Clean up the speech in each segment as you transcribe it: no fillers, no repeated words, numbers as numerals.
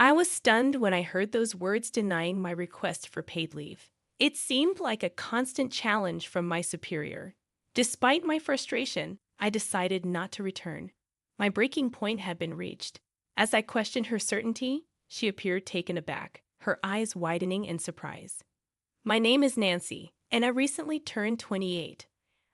I was stunned when I heard those words denying my request for paid leave. It seemed like a constant challenge from my superior. Despite my frustration, I decided not to return. My breaking point had been reached. As I questioned her certainty, she appeared taken aback, her eyes widening in surprise. My name is Nancy, and I recently turned 28.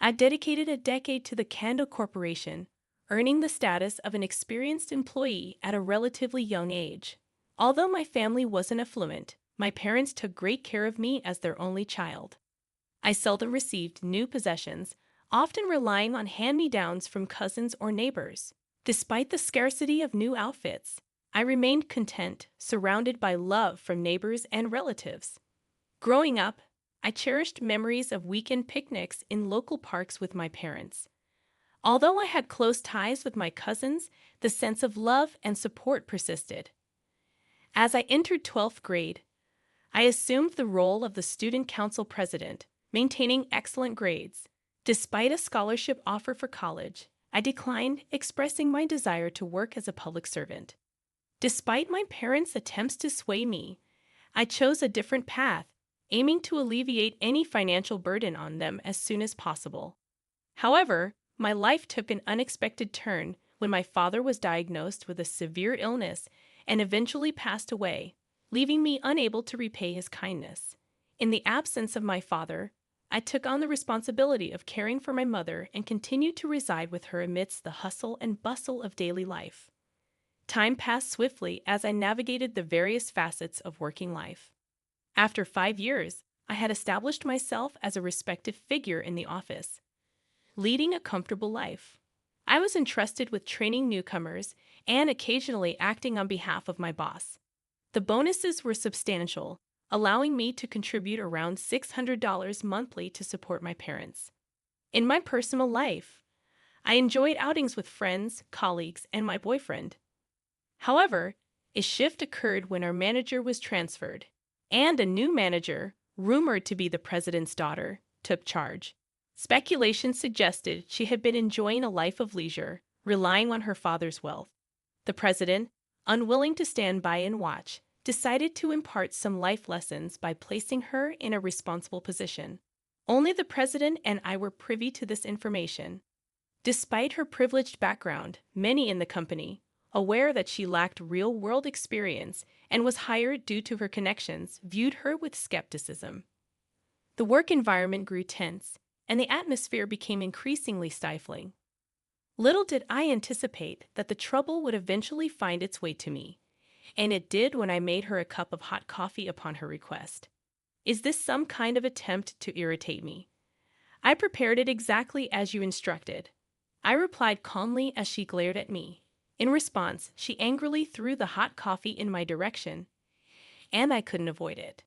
I dedicated a decade to the Candle Corporation, earning the status of an experienced employee at a relatively young age. Although my family wasn't affluent, my parents took great care of me as their only child. I seldom received new possessions, often relying on hand-me-downs from cousins or neighbors. Despite the scarcity of new outfits, I remained content, surrounded by love from neighbors and relatives. Growing up, I cherished memories of weekend picnics in local parks with my parents. Although I had close ties with my cousins, the sense of love and support persisted. As I entered 12th grade, I assumed the role of the student council president, maintaining excellent grades. Despite a scholarship offer for college, I declined, expressing my desire to work as a public servant. Despite my parents' attempts to sway me, I chose a different path, aiming to alleviate any financial burden on them as soon as possible. However, my life took an unexpected turn when my father was diagnosed with a severe illness and eventually passed away, leaving me unable to repay his kindness. In the absence of my father, I took on the responsibility of caring for my mother and continued to reside with her amidst the hustle and bustle of daily life. Time passed swiftly as I navigated the various facets of working life. After 5 years, I had established myself as a respected figure in the office, leading a comfortable life. I was entrusted with training newcomers and occasionally acting on behalf of my boss. The bonuses were substantial, allowing me to contribute around $600 monthly to support my parents. In my personal life, I enjoyed outings with friends, colleagues, and my boyfriend. However, a shift occurred when our manager was transferred, and a new manager, rumored to be the president's daughter, took charge. Speculation suggested she had been enjoying a life of leisure, relying on her father's wealth. The president, unwilling to stand by and watch, decided to impart some life lessons by placing her in a responsible position. Only the president and I were privy to this information. Despite her privileged background, many in the company, aware that she lacked real-world experience and was hired due to her connections, viewed her with skepticism. The work environment grew tense, and the atmosphere became increasingly stifling. Little did I anticipate that the trouble would eventually find its way to me, and it did when I made her a cup of hot coffee upon her request. Is this some kind of attempt to irritate me? I prepared it exactly as you instructed. I replied calmly as she glared at me. In response, she angrily threw the hot coffee in my direction, and I couldn't avoid it.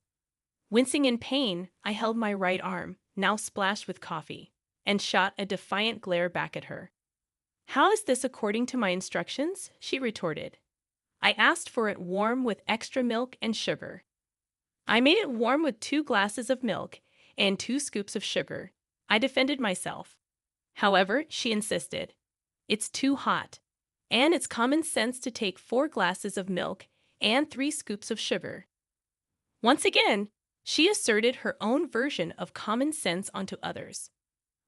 Wincing in pain, I held my right arm, now splashed with coffee, and shot a defiant glare back at her. "How is this according to my instructions?" she retorted. "I asked for it warm with extra milk and sugar." "I made it warm with 2 glasses of milk and 2 scoops of sugar." I defended myself. However, she insisted. "It's too hot, and it's common sense to take 4 glasses of milk and 3 scoops of sugar." Once again, she asserted her own version of common sense onto others.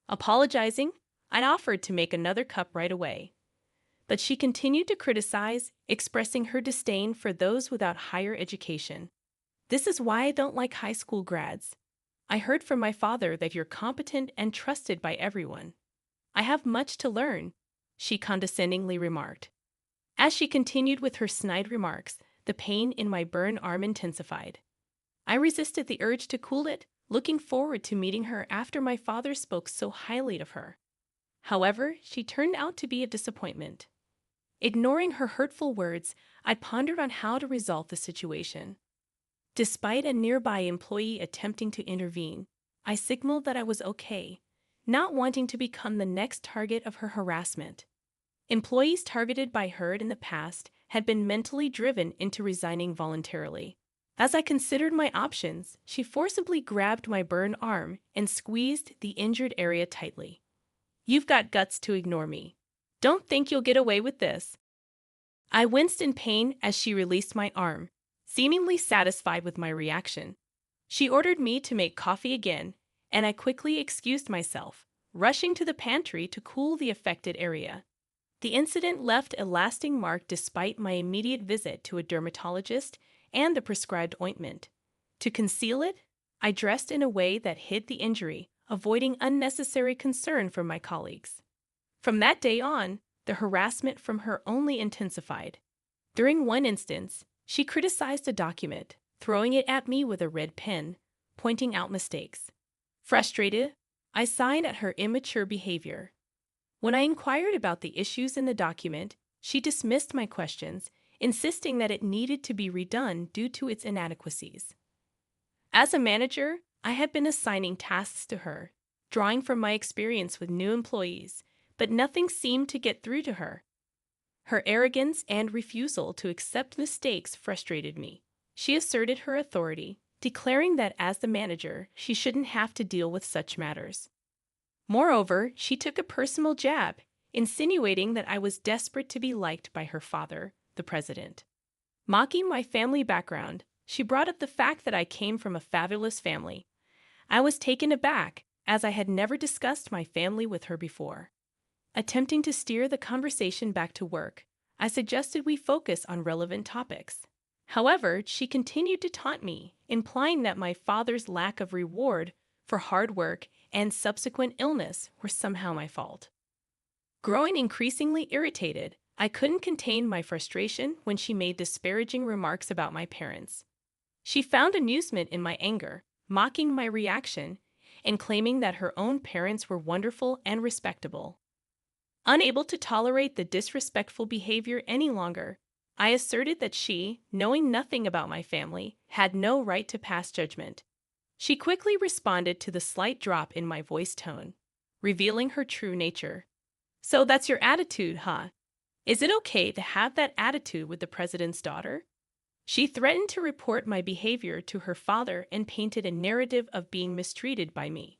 Apologizing, I offered to make another cup right away. But she continued to criticize, expressing her disdain for those without higher education. "This is why I don't like high school grads. I heard from my father that you're competent and trusted by everyone." "I have much to learn," she condescendingly remarked. As she continued with her snide remarks, the pain in my burned arm intensified. I resisted the urge to cool it, looking forward to meeting her after my father spoke so highly of her. However, she turned out to be a disappointment. Ignoring her hurtful words, I pondered on how to resolve the situation. Despite a nearby employee attempting to intervene, I signaled that I was okay, not wanting to become the next target of her harassment. Employees targeted by her in the past had been mentally driven into resigning voluntarily. As I considered my options, she forcibly grabbed my burned arm and squeezed the injured area tightly. "You've got guts to ignore me. Don't think you'll get away with this." I winced in pain as she released my arm, seemingly satisfied with my reaction. She ordered me to make coffee again, and I quickly excused myself, rushing to the pantry to cool the affected area. The incident left a lasting mark despite my immediate visit to a dermatologist and the prescribed ointment. To conceal it, I dressed in a way that hid the injury, avoiding unnecessary concern from my colleagues. From that day on, the harassment from her only intensified. During one instance, she criticized a document, throwing it at me with a red pen, pointing out mistakes. Frustrated, I sighed at her immature behavior. When I inquired about the issues in the document, she dismissed my questions, insisting that it needed to be redone due to its inadequacies. As a manager, I had been assigning tasks to her, drawing from my experience with new employees, but nothing seemed to get through to her. Her arrogance and refusal to accept mistakes frustrated me. She asserted her authority, declaring that as the manager, she shouldn't have to deal with such matters. Moreover, she took a personal jab, insinuating that I was desperate to be liked by her father, the president. Mocking my family background, she brought up the fact that I came from a fabulous family. I was taken aback, as I had never discussed my family with her before. Attempting to steer the conversation back to work, I suggested we focus on relevant topics. However, she continued to taunt me, implying that my father's lack of reward for hard work and subsequent illness were somehow my fault. Growing increasingly irritated, I couldn't contain my frustration when she made disparaging remarks about my parents. She found amusement in my anger, mocking my reaction, and claiming that her own parents were wonderful and respectable. Unable to tolerate the disrespectful behavior any longer, I asserted that she, knowing nothing about my family, had no right to pass judgment. She quickly responded to the slight drop in my voice tone, revealing her true nature. "So that's your attitude, huh? Is it okay to have that attitude with the president's daughter?" She threatened to report my behavior to her father and painted a narrative of being mistreated by me.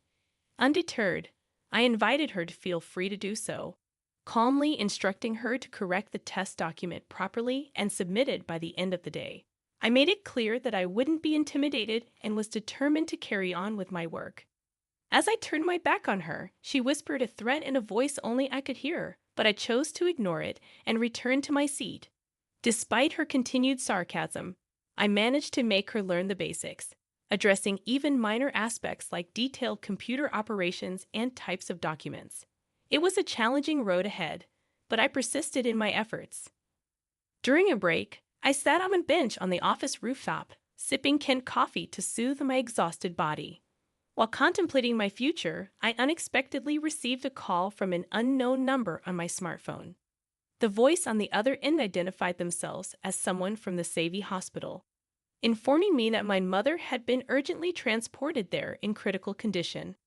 Undeterred, I invited her to feel free to do so, calmly instructing her to correct the test document properly and submit it by the end of the day. I made it clear that I wouldn't be intimidated and was determined to carry on with my work. As I turned my back on her, she whispered a threat in a voice only I could hear, but I chose to ignore it and return to my seat. Despite her continued sarcasm, I managed to make her learn the basics, addressing even minor aspects like detailed computer operations and types of documents. It was a challenging road ahead, but I persisted in my efforts. During a break, I sat on a bench on the office rooftop, sipping Kent coffee to soothe my exhausted body. While contemplating my future, I unexpectedly received a call from an unknown number on my smartphone. The voice on the other end identified themselves as someone from the Savvy Hospital, informing me that my mother had been urgently transported there in critical condition.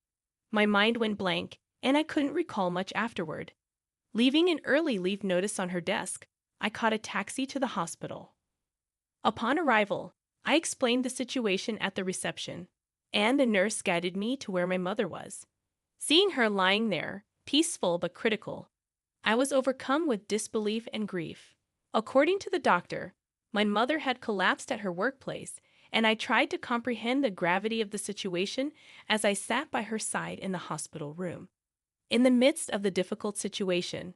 My mind went blank, and I couldn't recall much afterward. Leaving an early leave notice on her desk, I caught a taxi to the hospital. Upon arrival, I explained the situation at the reception, and the nurse guided me to where my mother was. Seeing her lying there, peaceful but critical, I was overcome with disbelief and grief. According to the doctor, my mother had collapsed at her workplace, and I tried to comprehend the gravity of the situation as I sat by her side in the hospital room. In the midst of the difficult situation,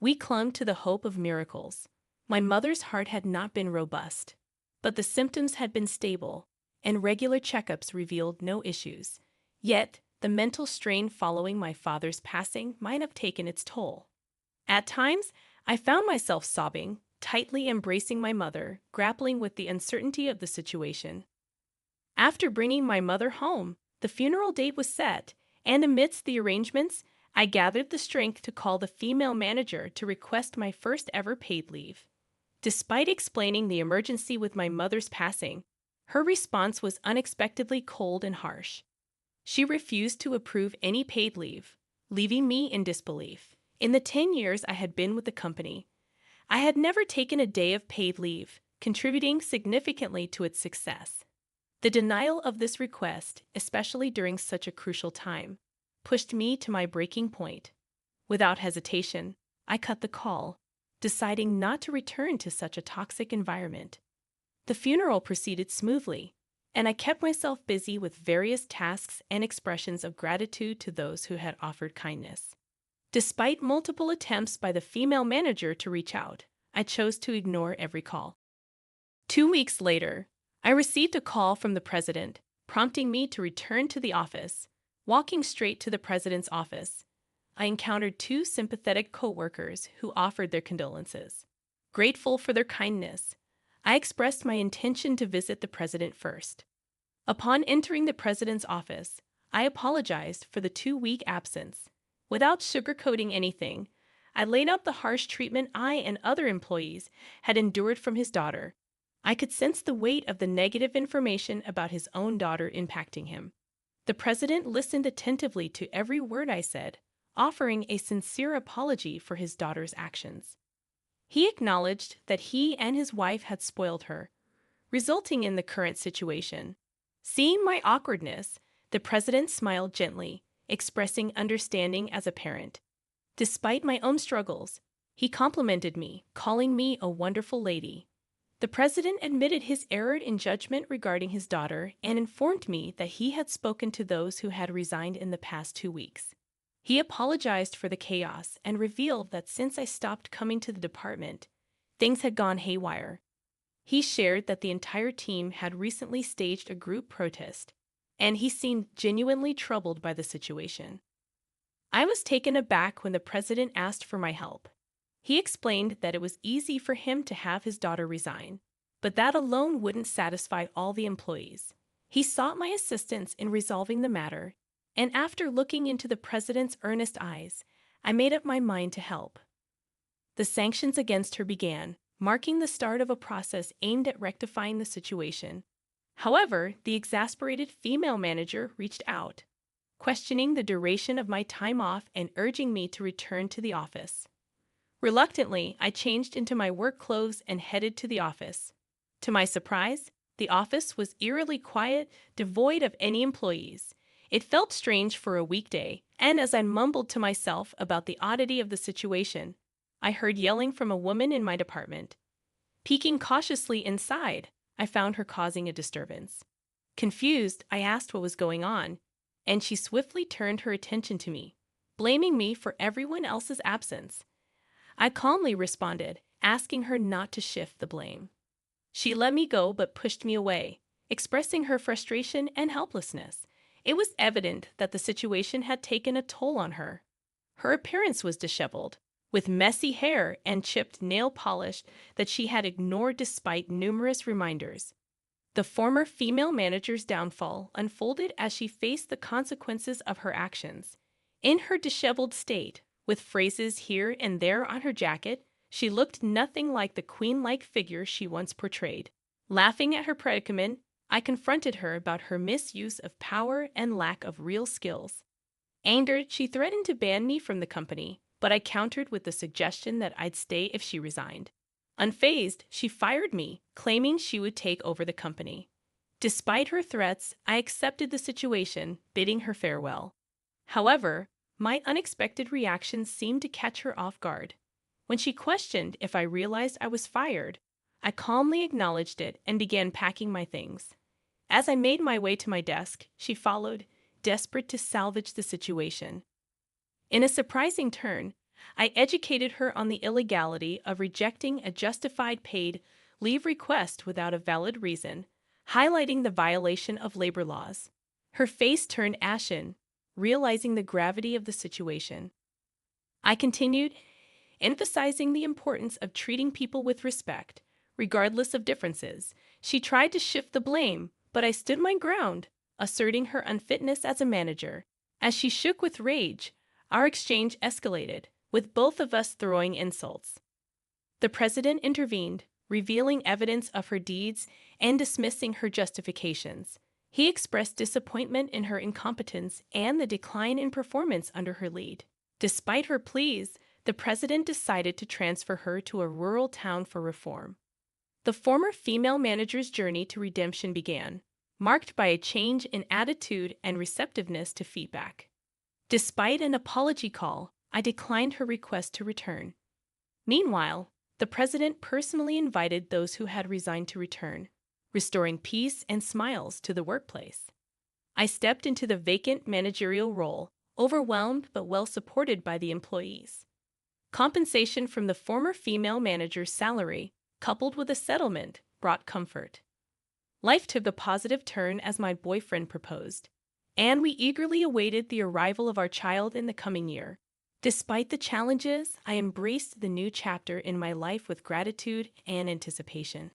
we clung to the hope of miracles. My mother's heart had not been robust, but the symptoms had been stable, and regular checkups revealed no issues. Yet, the mental strain following my father's passing might have taken its toll. At times, I found myself sobbing, tightly embracing my mother, grappling with the uncertainty of the situation. After bringing my mother home, the funeral date was set, and amidst the arrangements, I gathered the strength to call the female manager to request my first ever paid leave. Despite explaining the emergency with my mother's passing, her response was unexpectedly cold and harsh. She refused to approve any paid leave, leaving me in disbelief. In the 10 years I had been with the company, I had never taken a day of paid leave, contributing significantly to its success. The denial of this request, especially during such a crucial time, pushed me to my breaking point. Without hesitation, I cut the call, deciding not to return to such a toxic environment. The funeral proceeded smoothly, and I kept myself busy with various tasks and expressions of gratitude to those who had offered kindness. Despite multiple attempts by the female manager to reach out, I chose to ignore every call. 2 weeks later, I received a call from the president, prompting me to return to the office. Walking straight to the president's office, I encountered two sympathetic coworkers who offered their condolences. Grateful for their kindness, I expressed my intention to visit the president first. Upon entering the president's office, I apologized for the 2-week absence. Without sugarcoating anything, I laid out the harsh treatment I and other employees had endured from his daughter. I could sense the weight of the negative information about his own daughter impacting him. The president listened attentively to every word I said, offering a sincere apology for his daughter's actions. He acknowledged that he and his wife had spoiled her, resulting in the current situation. Seeing my awkwardness, the president smiled gently, expressing understanding as a parent. Despite my own struggles, he complimented me, calling me a wonderful lady. The president admitted his error in judgment regarding his daughter and informed me that he had spoken to those who had resigned in the past 2 weeks. He apologized for the chaos and revealed that since I stopped coming to the department, things had gone haywire. He shared that the entire team had recently staged a group protest, and he seemed genuinely troubled by the situation. I was taken aback when the president asked for my help. He explained that it was easy for him to have his daughter resign, but that alone wouldn't satisfy all the employees. He sought my assistance in resolving the matter, and after looking into the president's earnest eyes, I made up my mind to help. The sanctions against her began, marking the start of a process aimed at rectifying the situation. However, the exasperated female manager reached out, questioning the duration of my time off and urging me to return to the office. Reluctantly, I changed into my work clothes and headed to the office. To my surprise, the office was eerily quiet, devoid of any employees. It felt strange for a weekday, and as I mumbled to myself about the oddity of the situation, I heard yelling from a woman in my department. Peeking cautiously inside, I found her causing a disturbance. Confused, I asked what was going on, and she swiftly turned her attention to me, blaming me for everyone else's absence. I calmly responded, asking her not to shift the blame. She let me go but pushed me away, expressing her frustration and helplessness. It was evident that the situation had taken a toll on her. Her appearance was disheveled, with messy hair and chipped nail polish that she had ignored despite numerous reminders. The former female manager's downfall unfolded as she faced the consequences of her actions. In her disheveled state, with phrases here and there on her jacket, she looked nothing like the queen-like figure she once portrayed. Laughing at her predicament, I confronted her about her misuse of power and lack of real skills. Angered, she threatened to ban me from the company, but I countered with the suggestion that I'd stay if she resigned. Unfazed, she fired me, claiming she would take over the company. Despite her threats, I accepted the situation, bidding her farewell. However, my unexpected reaction seemed to catch her off guard. When she questioned if I realized I was fired, I calmly acknowledged it and began packing my things. As I made my way to my desk, she followed, desperate to salvage the situation. In a surprising turn, I educated her on the illegality of rejecting a justified paid leave request without a valid reason, highlighting the violation of labor laws. Her face turned ashen, realizing the gravity of the situation. I continued, emphasizing the importance of treating people with respect, regardless of differences. She tried to shift the blame, but I stood my ground, asserting her unfitness as a manager. As she shook with rage, our exchange escalated, with both of us throwing insults. The president intervened, revealing evidence of her deeds and dismissing her justifications. He expressed disappointment in her incompetence and the decline in performance under her lead. Despite her pleas, the president decided to transfer her to a rural town for reform. The former female manager's journey to redemption began, marked by a change in attitude and receptiveness to feedback. Despite an apology call, I declined her request to return. Meanwhile, The president personally invited those who had resigned to return, restoring peace and smiles to the workplace. I stepped into the vacant managerial role, overwhelmed but well supported by the employees. Compensation from the former female manager's salary, coupled with a settlement, brought comfort. Life took a positive turn as my boyfriend proposed, and we eagerly awaited the arrival of our child in the coming year. Despite the challenges, I embraced the new chapter in my life with gratitude and anticipation.